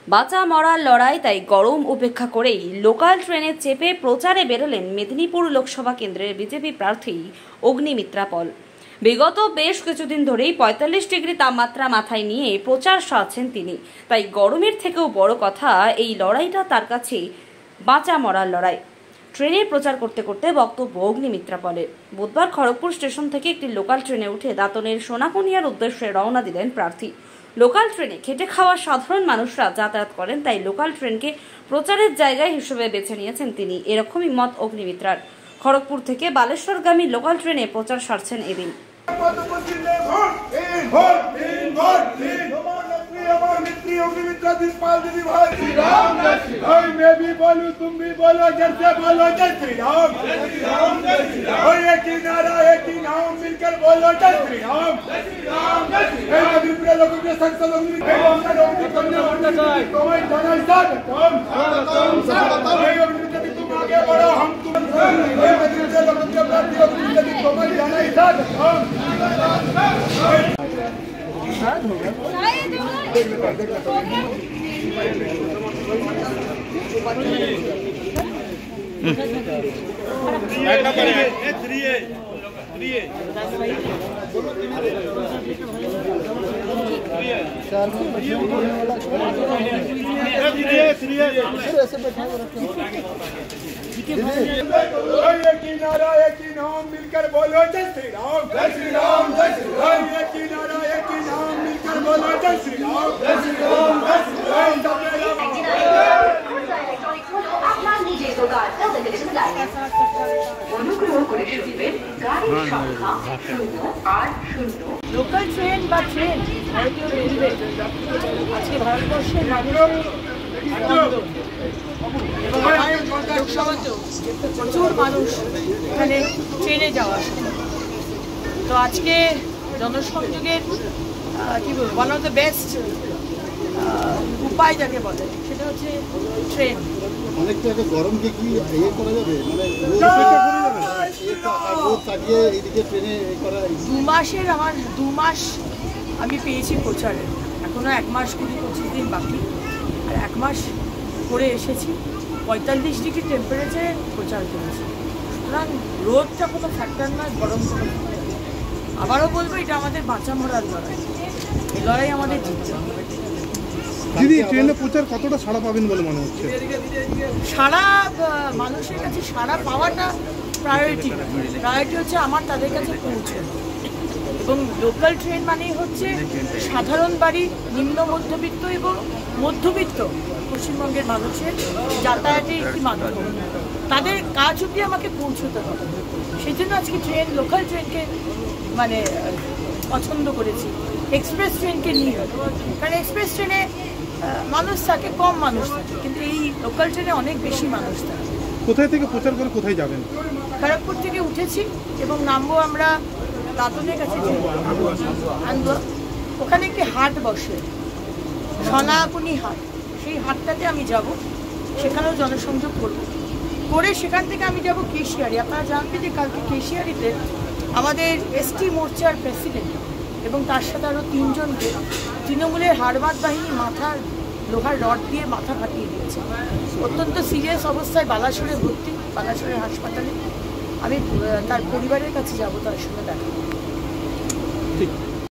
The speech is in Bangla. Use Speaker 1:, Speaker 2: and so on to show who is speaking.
Speaker 1: বাঁচা মরার লড়াই, তাই গরম উপেক্ষা করেই লোকাল ট্রেনে চেপে প্রচারে বেরোলেন মেদিনীপুর লোকসভা কেন্দ্রের বিজেপি প্রার্থী অগ্নিমিত্রা পল। বিগত বেশ কিছুদিন ধরেই ৪৫ ডিগ্রি তাপমাত্রা মাথায় নিয়ে প্রচার সারছেন তিনি। তাই গরমের থেকেও বড় কথা, এই লড়াইটা তার কাছে বাঁচা মরার লড়াই। ট্রেনে প্রচার করতে করতে বক্তব্য অগ্নিমিত্রা পলের। বুধবার খড়গপুর স্টেশন থেকে একটি লোকাল ট্রেনে উঠে দাঁতনের সোনাকুনিয়ার উদ্দেশ্যে রওনা দিলেন প্রার্থী। লোকাল ট্রেনে খেটে খাওয়া সাধারণ মানুষরা যাতায়াত করেন, তাই লোকাল ট্রেনকে প্রচারের জায়গায় হিসেবে বেছে নিয়েছেন তিনি। এরকমই মত অগ্নিমিত্রার। খড়গপুর থেকে বালেশ্বরগামী লোকাল ট্রেনে প্রচার সারছেন এদিন।
Speaker 2: मैं भी बोलूं, तुम भी बोलो, जैसे बोलो जय श्री राम, एक ही नारा एक ही नाम, मिलकर बोलो जय श्री राम। लोगों के संसद तुम आगे बढ़ो, हम तुम एक ही नाम, मिलकर बोलो जय श्री राम, जय श्री राम, जय श्री राम। एक ही नारा एक ही नाम, मिलकर बोलो जय श्री राम, जय श्री राम, जय श्री राम।
Speaker 3: লোকাল ট্রেন বা ট্রেন ভারতীয় রেলওয়ে আজকে ভারতবর্ষের প্রচুর মানুষ এখানে ট্রেনে যাওয়া আসে। তো আজকে জনসংযোগের কি বলবো, ওয়ান অফ দ্য বেস্ট উপায় যাকে বলে সেটা হচ্ছে ট্রেন।
Speaker 4: অনেকটা গরমকে কি ইয়ে করা যাবে, মানে
Speaker 3: আমার 2 মাস আমি পেয়েছি প্রচারে, এখনো 1 মাস 20-25 দিন বাকি, আর 1 মাস করে এসেছি। ৪৫ ডিগ্রি টেম্পারেচারে প্রচার করেছি, সুতরাং রোদটা কোনো ফ্যাক্টর নয়, গরম কোনো ফ্যাক্টর। আবারও বলবো, এটা আমাদের বাঁচা মরার লড়াই, এই লড়াই আমাদের জিততে হবে।
Speaker 4: দিদি, ট্রেনে প্রচার কতটা সাড়া পাবেন বলে মনে হচ্ছে?
Speaker 3: সারা মানুষের কাছে সাড়া পাওয়াটা প্রায়োরিটি হচ্ছে আমার তাদের কাছে পৌঁছানো। এবং লোকাল ট্রেন মানেই হচ্ছে সাধারণ বাড়ি, নিম্ন মধ্যবিত্ত এবং মধ্যবিত্ত পশ্চিমবঙ্গের মানুষের যাতায়াতের একটি মাধ্যম। তাদের কাজ অবধি আমাকে পৌঁছতে হবে, সেই জন্য আজকে লোকাল ট্রেনকে মানে পছন্দ করেছি, এক্সপ্রেস ট্রেনকে নিয়ে। কারণ এক্সপ্রেস ট্রেনে মানুষ থাকে, কম মানুষ থাকে, কিন্তু এই লোকাল ট্রেনে অনেক বেশি মানুষ থাকে।
Speaker 4: কোথায় থেকে প্রচার করে কোথায় যাবেন?
Speaker 3: খড়গপুর থেকে উঠেছি এবং নামবো আমরা দাঁতনের কাছে, ওখানে একটি হাট বসে, সোনাকুনি হাট, সেই হাটটাতে আমি যাব, সেখানেও জনসংযোগ করে সেখান থেকে আমি যাব কেশিয়ারি। আপনারা জানবেন যে কালকে কেশিয়ারিতে আমাদের এসটি মোর্চার প্রেসিডেন্ট এবং তার সাথে আরও 3 জনকে তৃণমূলের হারবাদ বাহিনী মাথার লোহার রড দিয়ে মাথা ফাটিয়ে দিয়েছে। অত্যন্ত সিরিয়াস অবস্থায় বালাসোরে ভর্তি, বালাসোরের হাসপাতালে। আমি তার পরিবারের কাছে যাব, তার সঙ্গে দেখা।